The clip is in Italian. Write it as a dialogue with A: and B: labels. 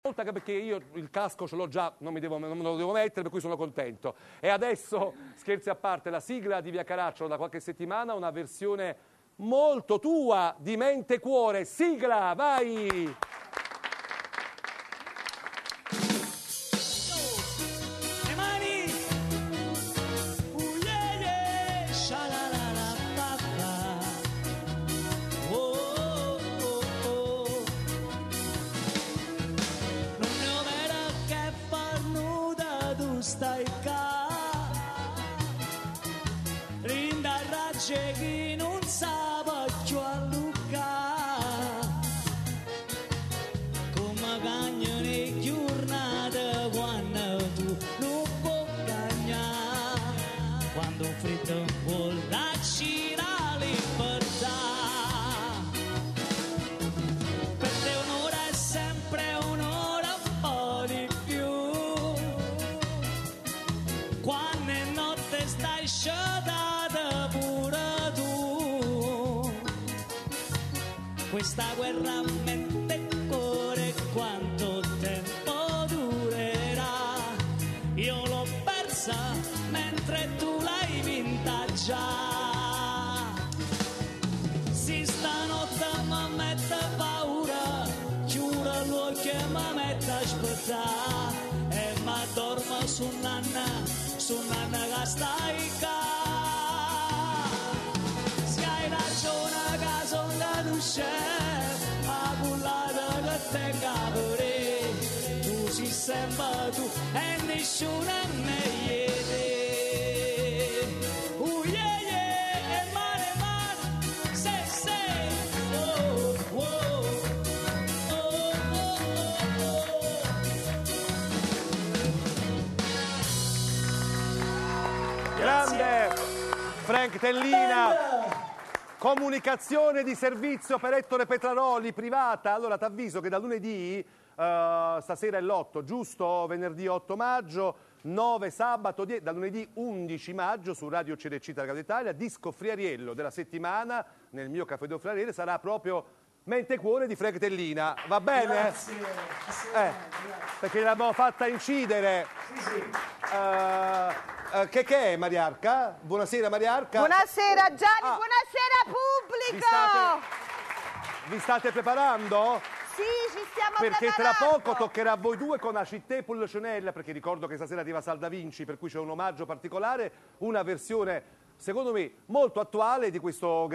A: Anche perché io il casco ce l'ho già, non me lo devo mettere, per cui sono contento. E adesso, scherzi a parte, la sigla di Via Caracciolo da qualche settimana, una versione molto tua di Mente e Cuore. Sigla, vai!
B: Le mani! Yeah, yeah! Sha-la-la-la-pa-pa. Oh, oh, oh. Non ne ho vera che far nuda, tu stai qua. Rindarracce chi non sa più a Luca. Come cagno ne giornate quando tu non puoi cagnare. Quando freddo vuol darci la libertà. Per te un'ora è sempre un'ora, un po' di più. Quando è notte stai sciolata pure tu. Questa guerra mente e cuore quanto tempo durerà? Io l'ho persa mentre tu l'hai vinta già. Si stanotte mi mette paura, giuro lui che mi mette a aspettare. E mi dormo su nanna che stai qua. Se hai ragione che sono caduce, ma cullata che te capire. Tu sei sempre tu e nessuno è meglio di te. Yeah, yeah, e mare, se, oh, oh, oh, oh, oh.
A: Grande Frank Tellina. Comunicazione di servizio per Ettore Petraroli, privata. Allora ti avviso che da lunedì, stasera è l'8, giusto? Venerdì 8 maggio, 9 sabato, da lunedì 11 maggio su Radio CDC della Radio Italia, disco friariello della settimana nel mio Caffè del Friariere sarà proprio Mente e Cuore di Frank Tellina. Va bene?
B: Grazie.
A: Perché l'abbiamo fatta incidere.
B: Sì.
A: Che è Mariarca? Buonasera Mariarca.
C: Buonasera Gianni,
A: Ah.
C: buonasera pubblico!
A: Vi state preparando?
C: Sì, ci stiamo
A: Perché tra
C: preparando.
A: poco toccherà a voi due con la città Pulcinella, perché ricordo che stasera arriva Salda Vinci, per cui c'è un omaggio particolare, una versione secondo me molto attuale di questo